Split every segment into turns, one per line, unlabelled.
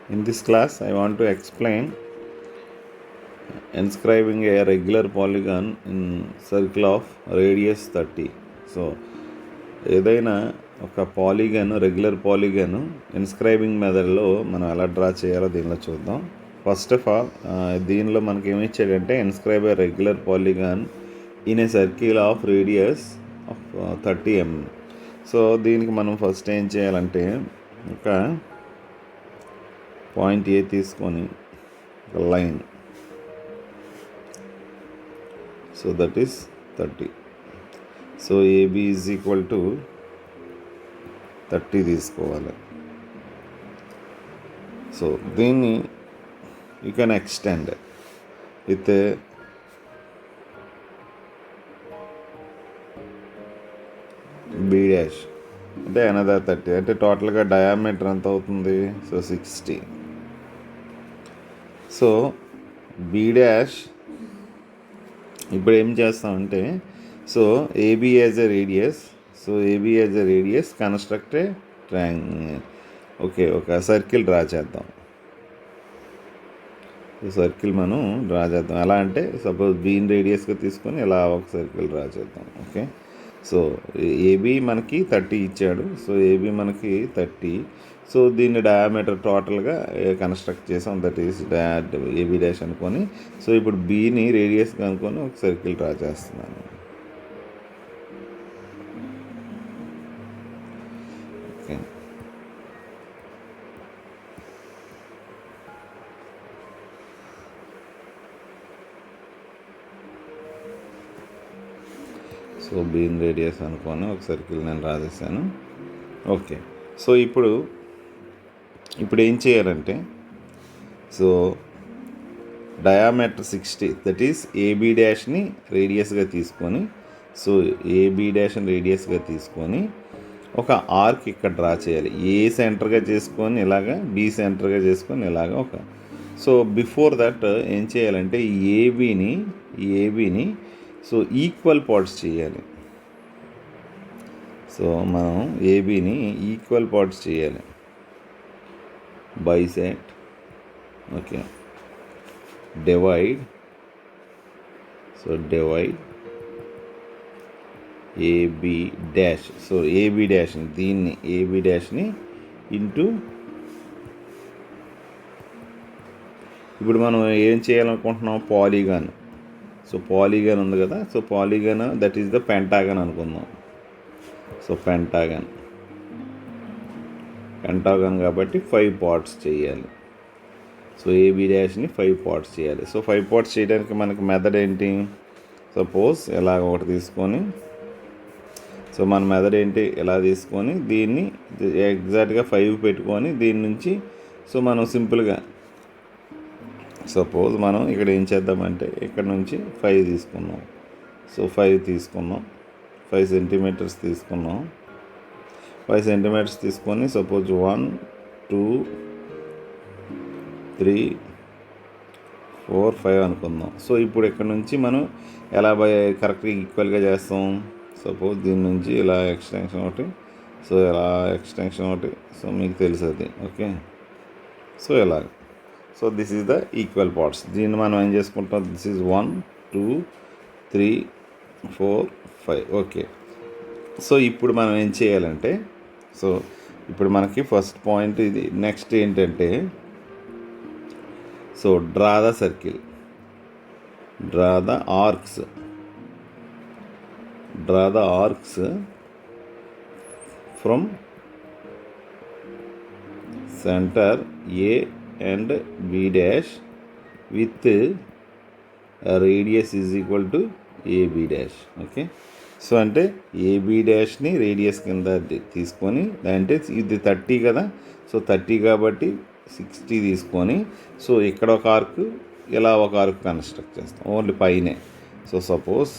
In this class, I want to explain inscribing a regular polygon in circle of radius 30. So, ఏదైనా ఒక polygon regular polygon ఇన్స్క్రైబింగ్ మెథడ్లో మనం ఎలా draw చేయాలో దీనిలో చూద్దాం. ఫస్ట్ ఆఫ్ ఆల్ దీనిలో మనకి ఏమి ఇచ్చాడంటే inscribe A regular polygon in a circle of radius of 30 mm. So దీనికి మనం ఫస్ట్ ఏం చేయాలంటే ఒక పాయింట్ ఏ తీసుకొని ఒక line, so that is 30. So AB is equal to 30 తీసుకోవాలి. సో దీన్ని you can extend with B dash అంటే అనదర్ 30, అంటే టోటల్గా డయామీటర్ ఎంత అవుతుంది? సో 60. సో బి డాష్ ఇప్పుడు ఏం చేస్తామంటే, so AB as a radius, so AB as a radius construct a okay ఒక సర్కిల్ డ్రా చేద్దాం. సర్కిల్ మనం డ్రా చేద్దాం. ఎలా అంటే సపోజ్ బీన్ రేడియస్గా తీసుకొని ఇలా ఒక సర్కిల్ డ్రా చేద్దాం. ఓకే, సో ఏబి మనకి 30 ఇచ్చాడు. సో ఏబి మనకి 30. సో దీన్ని డయామీటర్ టోటల్గా కన్స్ట్రక్ట్ చేసాం, దట్ ఈస్ ఏబి డాష్ అనుకొని. సో ఇప్పుడు బీని రేడియస్గా అనుకొని ఒక సర్కిల్ డ్రా చేస్తున్నాను. ఓకే, సో బీన్ రేడియస్ అనుకొని ఒక సర్కిల్ నేను రాసేసాను. ఓకే, సో ఇప్పుడు ఏం చేయాలంటే, so diameter 60, that is AB డాష్ని రేడియస్గా తీసుకొని, సో ఏబి డాష్ని రేడియస్గా తీసుకొని ఒక ఆర్క్ ఇక్కడ డ్రా చేయాలి. ఏ సెంటర్గా చేసుకొని ఇలాగా, బి సెంటర్గా చేసుకొని ఇలాగా ఒక. సో బిఫోర్ దట్ ఏం చేయాలంటే ఏబిని సో ఈక్వల్ పార్ట్స్ చేయాలి. సో మనం ఏబిని ఈక్వల్ పార్ట్స్ చేయాలి. Bisect, okay, divide, so divide AB dash, so AB డాష్ని దీన్ని ఏబి డాష్ని ఇంటూ, ఇప్పుడు మనం ఏం చేయాలనుకుంటున్నాం? పాలిగాన్. సో పాలిగాన్ ఉంది కదా, so polygon that is the pentagon అనుకుందాం. సో పెంటాగన్ కాబట్టి 5 పార్ట్స్ చేయాలి. సో ఏబి డాష్ని 5 పార్ట్స్ చేయాలి. సో 5 పార్ట్స్ చేయడానికి మనకి మెథడ్ ఏంటి? సపోజ్ ఎలాగ ఒకటి తీసుకొని, సో మన మెథడ్ ఏంటి? ఎలా తీసుకొని దీన్ని ఎగ్జాక్ట్గా 5 పెట్టుకొని దీని నుంచి సో మనం సింపుల్గా సపోజ్ మనం ఇక్కడ ఏం చేద్దామంటే ఇక్కడ నుంచి 5 తీసుకున్నాం. సో 5 తీసుకున్నాం, 5 సెంటీమీటర్స్ తీసుకున్నాం. 5 సెంటీమీటర్స్ తీసుకొని సపోజ్ 1 2 3 4 5 అనుకుందాం. సో ఇప్పుడు ఇక్కడ నుంచి మనం ఎలా కరెక్ట్గా ఈక్వల్గా చేస్తాం? సపోజ్ దీని నుంచి ఇలా ఎక్స్టెన్షన్ ఒకటి, సో ఇలా ఎక్స్టెన్షన్ ఒకటి, సో మీకు తెలుసు అది. ఓకే, సో ఇలా. So this is the equal parts. దీన్ని మనం ఏం చేసుకుంటాం? This is 1 2 3 4 5. ఓకే, సో ఇప్పుడు మనం ఏం చేయాలంటే, సో ఇప్పుడు మనకి ఫస్ట్ పాయింట్ ఇది. నెక్స్ట్ ఏంటంటే, so draw the circle, draw the arcs from centre A and B dash with radius is equal to AB dash. Okay, so అంటే ఏబి డాష్ని రేడియస్ కింద తీసుకొని, అంటే ఇది 30 కదా, సో 30 కాబట్టి 60 తీసుకొని, సో ఇక్కడ ఒక ఆర్క్, ఇలా ఒక ఆర్క్ కన్స్ట్రక్ట్ చేస్తాం ఓన్లీ పైనే. సో సపోజ్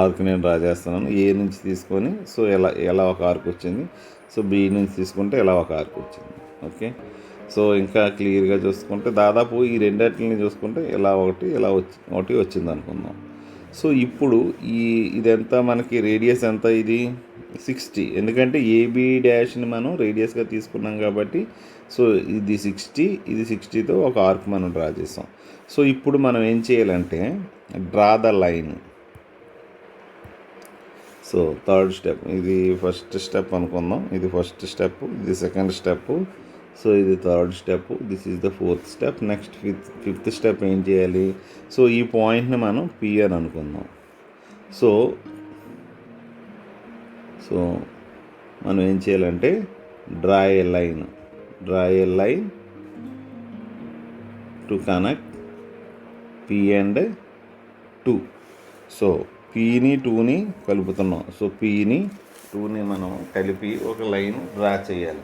ఆర్క్ నేను డ్రా చేస్తున్నాను. ఏ నుంచి తీసుకొని, సో ఎలా ఒక ఆర్క్ వచ్చింది. సో బి నుంచి తీసుకుంటే ఎలా ఒక ఆర్క్ వచ్చింది. ఓకే, సో ఇంకా క్లియర్గా చూసుకుంటే దాదాపు ఈ రెండింటిని చూసుకుంటే ఇలా ఒకటి వచ్చింది అనుకుందాం. సో ఇప్పుడు ఇదంతా మనకి రేడియస్ ఎంత, ఇది 60, ఎందుకంటే ఏబీ డాష్ని మనం రేడియస్గా తీసుకున్నాం కాబట్టి సో ఇది 60, ఇది 60తో ఒక ఆర్క్ మనం డ్రా చేస్తాం. సో ఇప్పుడు మనం ఏం చేయాలంటే draw the line. So third step, ఇది ఫస్ట్ స్టెప్ అనుకుందాం, ఇది ఫస్ట్ స్టెప్, ఇది సెకండ్ స్టెప్, సో ఇది third step, this is the fourth step. Next fifth step ఏం చేయాలి, సో ఈ పాయింట్ని మనం పి అని అనుకుందాం. సో మనం ఏం చేయాలంటే draw a line to connect P and 2. So పీని 2ని కలుపుతున్నాం. సో పీని 2ని మనం కలిపి ఒక లైన్ డ్రా చేయాలి.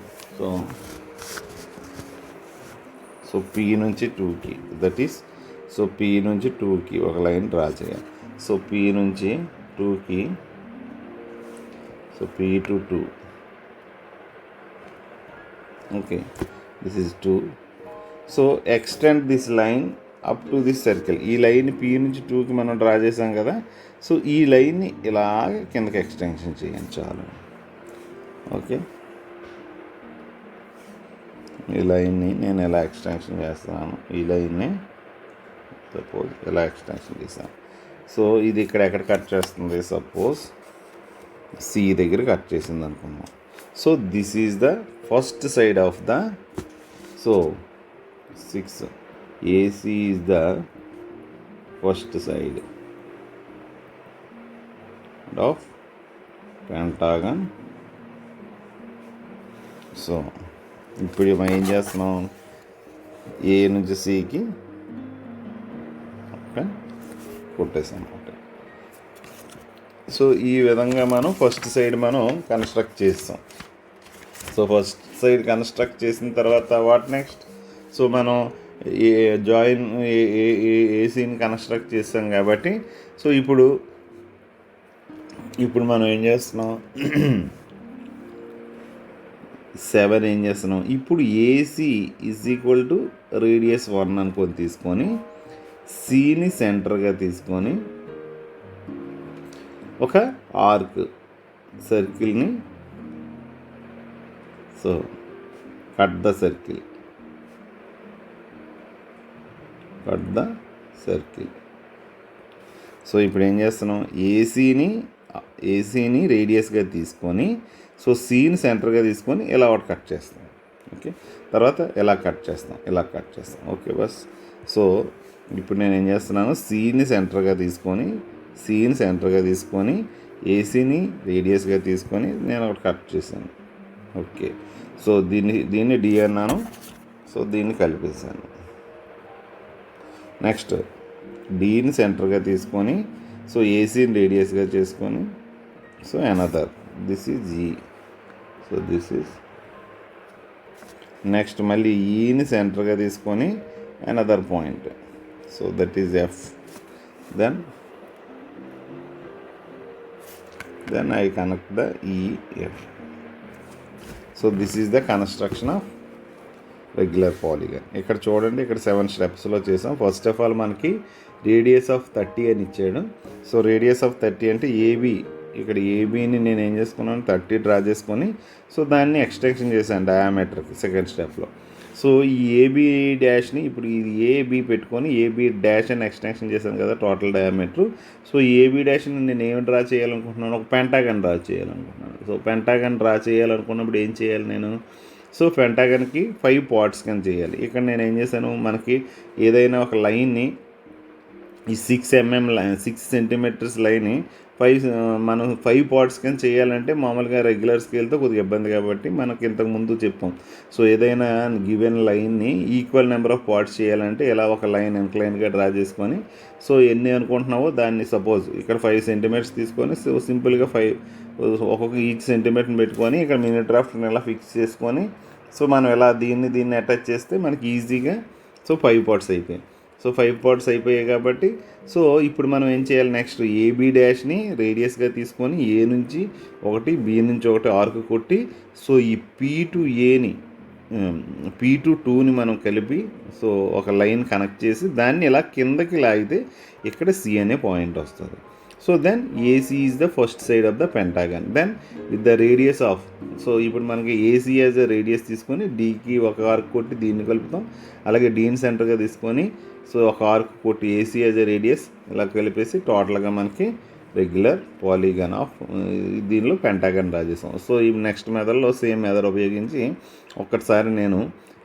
సో పీ నుంచి 2కి, దట్ ఈస్ సో పీ నుంచి 2కి ఒక లైన్ డ్రా చేయాలి. సో పీ నుంచి 2కి, so P to 2, okay, this is 2. So extend this line up to this circle. ఈ లైన్ పీ నుంచి 2కి మనం డ్రా చేసాం కదా, సో ఈ లైన్ని ఇలాగ కిందకి ఎక్స్టెన్షన్ చేయండి చాలు. ఓకే, ఈ లైన్ని నేను ఎలా ఎక్స్టెన్షన్ చేస్తున్నాను, ఈ లైన్ని సపోజ్ ఎలా ఎక్స్టెన్షన్ చేశాను. సో ఇది ఎక్కడ కట్ చేస్తుంది, సపోజ్ సి దగ్గర కట్ చేసింది అనుకున్నాం. So this is the first side of the, so 6, AC is the first side of pentagon. So ఇప్పుడు మనం ఏం చేస్తున్నాం, ఏ నుంచి సికి కొట్టేసాం. సో ఈ విధంగా మనం ఫస్ట్ సైడ్ మనం కన్స్ట్రక్ట్ చేస్తాం. సో ఫస్ట్ సైడ్ కన్స్ట్రక్ట్ చేసిన తర్వాత వాట్ నెక్స్ట్, సో మనం ఏసీని కన్స్ట్రక్ట్ చేస్తాం కాబట్టి సో ఇప్పుడు మనం ఏం చేస్తున్నాం, 7 ఏం చేస్తున్నాం, ఇప్పుడు AC is equal to radius 1 అనుకొని తీసుకొని సిని సెంటర్గా తీసుకొని ఒక ఆర్క్ సర్కిల్ని, so cut the circle, so ఇప్పుడు ఏం చేస్తున్నాం, ఏసీని రేడియస్గా తీసుకొని సో సీని సెంటర్గా తీసుకొని ఇలా ఒకటి కట్ చేస్తాం. ఓకే, తర్వాత ఇలా కట్ చేస్తాం. Okay bus. సో ఇప్పుడు నేను ఏం చేస్తున్నాను, సీని సెంటర్గా తీసుకొని ఏసీని రేడియస్గా తీసుకొని నేను ఒకటి కట్ చేశాను. ఓకే, సో దీన్ని డి అన్నాను. సో దీన్ని కలిపేసాను. నెక్స్ట్ డీని సెంటర్గా తీసుకొని సో ఏసీని రేడియస్గా చేసుకొని so another, this is G. So this is next మళ్ళీ ఈని సెంటర్గా తీసుకొని another point, so that is F. Then I connect the EF. So this is the construction of regular polygon. ఇక్కడ చూడండి, ఇక్కడ 7 స్టెప్స్లో చేసాం. ఫస్ట్ ఆఫ్ ఆల్ మనకి రేడియస్ ఆఫ్ 30 అని ఇచ్చాడు. సో రేడియస్ ఆఫ్ 30 అంటే ఏబీ, ఇక్కడ ఏబీని నేను ఏం చేసుకున్నాను, 30 డ్రా చేసుకొని సో దాన్ని ఎక్స్టెన్షన్ చేశాను డయామీటర్కి సెకండ్ స్టెప్లో. సో ఈ ఏబీ డాష్ని ఇప్పుడు ఇది ఏబీ పెట్టుకొని ఏబీ డాష్ అని ఎక్స్టెన్షన్ చేశాను కదా టోటల్ డయామీటర్. సో ఏబీ డాష్ని నేను ఏమి డ్రా చేయాలనుకుంటున్నాను, ఒక పెంటాగన్ డ్రా చేయాలనుకుంటున్నాను. సో పెంటాగన్ డ్రా చేయాలనుకున్నప్పుడు ఏం చేయాలి నేను, సో పెంటాగన్కి 5 పార్ట్స్ కింద చేయాలి. ఇక్కడ నేను ఏం చేశాను, మనకి ఏదైనా ఒక లైన్ని ఈ 6 సెంటీమీటర్స్ లైన్ని మనం 5 పార్ట్స్ కింద చేయాలంటే మామూలుగా రెగ్యులర్ స్కేల్తో కొద్దిగా ఇబ్బంది కాబట్టి మనకి ఇంతకుముందు చెప్పాం. సో ఏదైనా గివెన్ లైన్ని ఈక్వల్ నెంబర్ ఆఫ్ పార్ట్స్ చేయాలంటే ఇలా ఒక లైన్ ఇంక్లైన్గా డ్రా చేసుకొని సో ఎన్ని అనుకుంటున్నావో దాన్ని సపోజ్ ఇక్కడ 5 సెంటీమీటర్స్ తీసుకొని సో సింపుల్గా 5 ఒక్కొక్క ఈచ్ సెంటీమీటర్ని పెట్టుకొని ఇక్కడ మినీ డ్రాఫ్ట్ని ఇలా ఫిక్స్ చేసుకొని సో మనం ఇలా దీన్ని అటాచ్ చేస్తే మనకి ఈజీగా సో 5 పార్ట్స్ అయిపోయాయి. సో 5 పార్ట్స్ అయిపోయాయి కాబట్టి సో ఇప్పుడు మనం ఏం చేయాలి, నెక్స్ట్ ఏబీ డాష్ని రేడియస్గా తీసుకొని ఏ నుంచి ఒకటి బి నుంచి ఒకటి ఆర్క్ కొట్టి సో ఈ పీ టు ఏని P2 మనం కలిపి సో ఒక లైన్ కనెక్ట్ చేసి దాన్ని ఇలా కిందకి లాగితే ఇక్కడ సి అనే పాయింట్ వస్తుంది. So then AC is the first side of the pentagon. Then with the radius of so ఇప్పుడు మనకి ఏసీ యాజ్ ఎ రేడియస్ తీసుకొని డీకి ఒక ఆర్క్ కొట్టి దీన్ని కలుపుతాం. అలాగే డీని సెంటర్గా తీసుకొని సో ఒక ఆర్క్ కొట్టి ఏసీ యాజ్ ఎ రేడియస్ ఇలా కలిపేసి టోటల్గా మనకి రెగ్యులర్ పాలీగన్ ఆఫ్ దీనిలో పెంటాగన్ డ్రా చేసాం. సో ఈ నెక్స్ట్ మెథడ్లో సేమ్ మెథడ్ ఉపయోగించి ఒక్కసారి నేను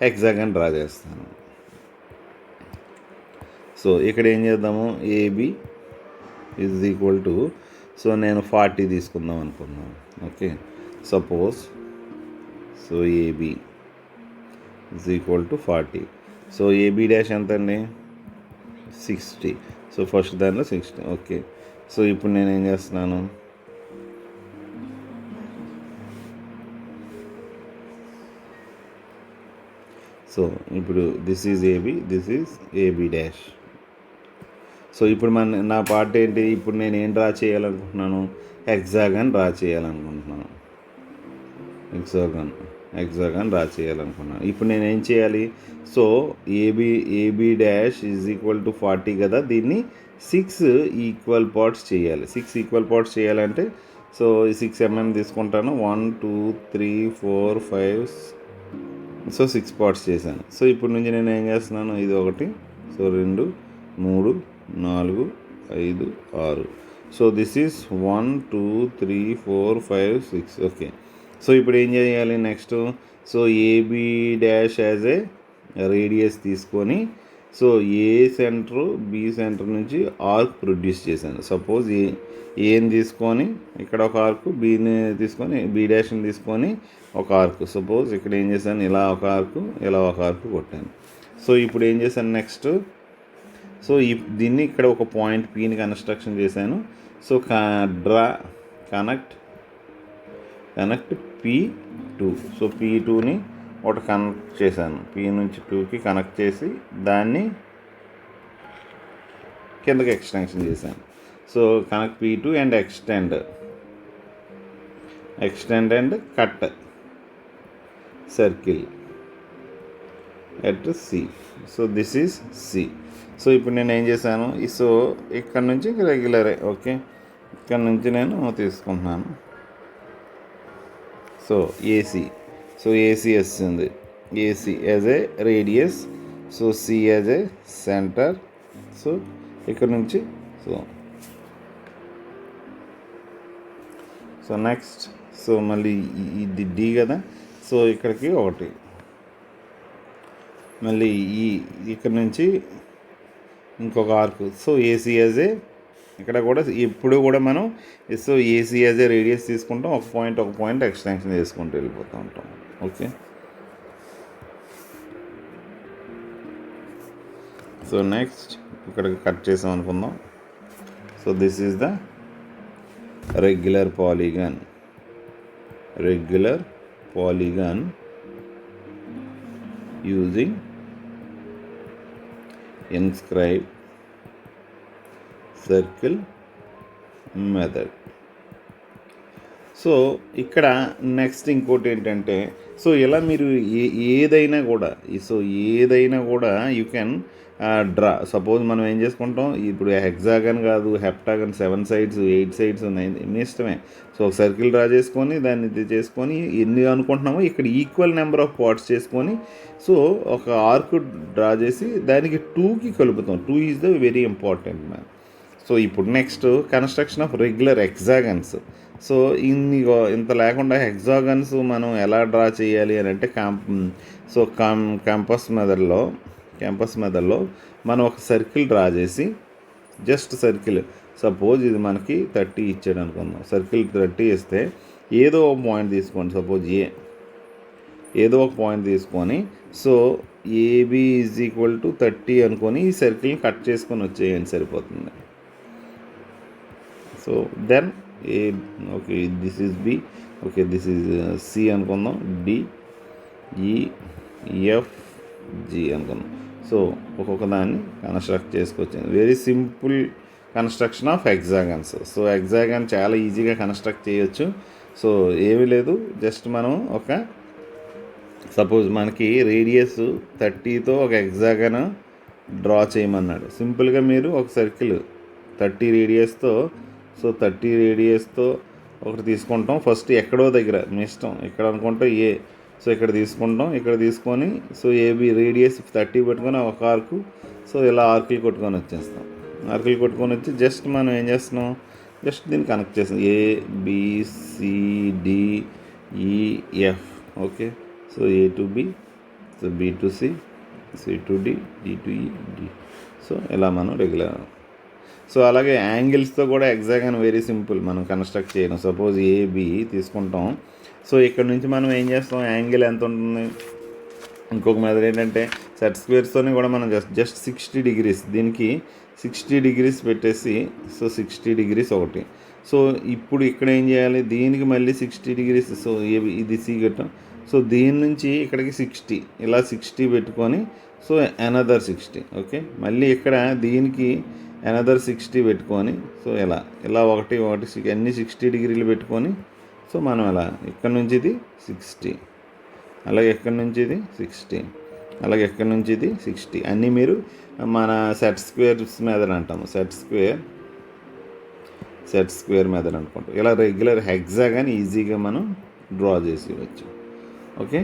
హెక్సాగన్ డ్రా చేస్తాను. సో ఇక్కడ ఏం చేద్దాము, AB is equal to so నేను 40 తీసుకుందాం అనుకున్నాను. Okay, suppose so AB is equal to 40. So AB dash ఎంత అండి, 60. సో ఫస్ట్ దానిలో 60. ఓకే, సో ఇప్పుడు నేను ఏం చేస్తున్నాను, సో ఇప్పుడు this is AB, this is AB dash. So ఇప్పుడు నా పార్ట్ ఏంటి, ఇప్పుడు నేను ఏం డ్రా చేయాలనుకుంటున్నాను, హెక్సాగన్ డ్రా చేయాలనుకుంటున్నాను. హెక్సాగన్ డ్రా చేయాలనుకున్నాను. ఇప్పుడు నేను ఏం చేయాలి, so AB dash is equal to 40 కదా, దీన్ని 6 ఈక్వల్ పార్ట్స్ చేయాలి. 6 ఈక్వల్ పార్ట్స్ చేయాలంటే సో 6 mm తీసుకుంటాను. 1 2 3 4 5 సో 6 పార్ట్స్ చేశాను. సో ఇప్పుడు నుంచి నేను ఏం చేస్తున్నాను, ఇది 1 so 2 3 4 5 6. So this is 1 2 3 4 5 6. Okay, so ఇప్పుడు ఏం చేయాలి next, so AB dash as ఏ రేడియస్ తీసుకొని so A centre B centre నుంచి ఆర్క్ ప్రొడ్యూస్ చేశాను. సపోజ్ ఏని తీసుకొని ఇక్కడ ఒక ఆర్క్, బీని తీసుకొని బి డాష్ని తీసుకొని ఒక ఆర్క్. సపోజ్ ఇక్కడ ఏం చేశాను, ఇలా ఒక ఆర్క్, ఇలా ఒక ఆర్క్ కొట్టాను. సో ఇప్పుడు ఏం చేశాను నెక్స్ట్, సో దీన్ని ఇక్కడ ఒక పాయింట్ పీని కన్స్ట్రక్షన్ చేశాను. So connect P2. సో P2ని ఒకటి కనెక్ట్ చేశాను, P నుంచి 2కి కనెక్ట్ చేసి దాన్ని కిందకి ఎక్స్టెన్షన్ చేశాను. So connect P2 and extend and cut circle at C. So this is C. So ఇప్పుడు నేను ఏం చేశాను, సో ఇక్కడ నుంచి రెగ్యులరే. ఓకే, ఇక్కడ నుంచి నేను తీసుకుంటున్నాను. సో ఏసీ, సో ఏసీ వస్తుంది, AC as A radius, so C as a centre. So ఇక్కడ నుంచి సో నెక్స్ట్ సో మళ్ళీ ఇది డి కదా, సో ఇక్కడికి 1 మళ్ళీ ఇక్కడ నుంచి ఇంకొక arc. So AC as A ఇక్కడ కూడా ఎప్పుడు కూడా మనం సో ఏసీ యాజ్ ఏ రేడియస్ తీసుకుంటాం, ఒక పాయింట్ ఎక్స్టెన్షన్ చేసుకుంటూ వెళ్ళిపోతూ ఉంటాం. ఓకే, సో నెక్స్ట్ ఇక్కడికి కట్ చేసాం అనుకుందాం. So this is the regular polygon using inscribe circle method. So ఇక్కడ నెక్స్ట్ ఇంకోటి ఏంటంటే, సో ఇలా మీరు ఏదైనా కూడా యూ కెన్ డ్రా. సపోజ్ మనం ఏం చేసుకుంటాం, ఇప్పుడు హెక్సాగన్ కాదు, హెప్టాగన్ 7 sides 8 sides ఉన్నాయి, మీ ఇష్టమే. సో ఒక సర్కిల్ డ్రా చేసుకొని దాన్ని ఇది చేసుకొని ఎన్ని అనుకుంటున్నామో ఇక్కడ ఈక్వల్ నెంబర్ ఆఫ్ పార్ట్స్ చేసుకొని సో ఒక ఆర్క్ డ్రా చేసి దానికి 2కి కలుపుతాం. 2 is the very important man. So ఇప్పుడు next construction of regular hexagons. So ఇంత లేకుండా హెక్సాగన్స్ మనం ఎలా డ్రా చేయాలి అని అంటే క్యాంపస్ మెథడ్లో మనం ఒక సర్కిల్ డ్రా చేసి, జస్ట్ సర్కిల్, సపోజ్ ఇది మనకి 30 ఇచ్చాడు అనుకుందాం. సర్కిల్ 30 ఇస్తే ఏదో ఒక పాయింట్ తీసుకోండి, సపోజ్ ఏదో ఒక పాయింట్ తీసుకొని so AB is equal to 30 అనుకొని ఈ సర్కిల్ని కట్ చేసుకొని వచ్చేయండి, సరిపోతుంది. So then okay this is B, okay this is C అనుకుందాం, DEFG అనుకుందాం. సో ఒక్కొక్క దాన్ని కన్స్ట్రక్ట్ చేసుకొచ్చింది. Very simple construction of hexagons. So hexagon చాలా ఈజీగా కన్స్ట్రక్ట్ చేయొచ్చు. సో ఏమీ లేదు, జస్ట్ మనం ఒక సపోజ్ మనకి రేడియస్ 30తో ఒక హెక్సాగన్ డ్రా చేయమన్నాడు. సింపుల్గా మీరు ఒక సర్కిల్ 30 రేడియస్తో, సో 30 రేడియస్తో ఒకటి తీసుకుంటాం. ఫస్ట్ ఎక్కడో దగ్గర మీ ఇష్టం, ఇక్కడ అనుకుంటే ఏ, సో ఇక్కడ తీసుకుంటాం. ఇక్కడ తీసుకొని సో ఏబి రేడియస్ 30 పెట్టుకొని ఒక ఆర్కు, సో ఇలా ఆర్కులు కొట్టుకొని వచ్చేస్తాం. ఆర్కులు కొట్టుకొని వచ్చి జస్ట్ మనం ఏం చేస్తున్నాం, జస్ట్ దీన్ని కనెక్ట్ చేస్తాం. ABCDEF. Okay, so A to B, so B to C, C to D, D to E, D. So ఇలా మనం రెగ్యులర్. సో అలాగే యాంగిల్స్తో కూడా హెక్సాగన్ వెరీ సింపుల్ మనం కన్స్ట్రక్ట్ చేయడం. సపోజ్ AB తీసుకుంటాం. సో ఇక్కడ నుంచి మనం ఏం చేస్తాం, యాంగిల్ ఎంత ఉంటుంది, ఇంకొక మెథడ్ ఏంటంటే సెట్ స్క్వేర్స్తోనే కూడా మనం జస్ట్ 60 డిగ్రీస్, దీనికి 60 డిగ్రీస్ పెట్టేసి, సో 60 డిగ్రీస్ ఒకటి. సో ఇప్పుడు ఇక్కడ ఏం చేయాలి, దీనికి మళ్ళీ 60 డిగ్రీస్, సో ఇది సి కట్టాం. సో దీని నుంచి ఇక్కడికి 60, ఇలా 60 పెట్టుకొని, సో అనదర్ 60. ఓకే, మళ్ళీ ఇక్కడ దీనికి అనదర్ 60 పెట్టుకొని, సో ఇలా ఒకటి అన్ని 60 డిగ్రీలు పెట్టుకొని, సో మనం ఇలా ఇక్కడ నుంచి ఇది 60, అలాగే ఎక్కడి నుంచి ఇది 60, అలాగే ఎక్కడి నుంచి ఇది 60. అన్నీ మీరు మన సెట్ స్క్వేర్స్ మెథడ్ అంటాము, సెట్ స్క్వేర్ మెథడ్ అనుకుంటాం. ఇలా రెగ్యులర్ హెక్సాగన్ ఈజీగా మనం డ్రా చేసి ఇవ్వచ్చు. ఓకే.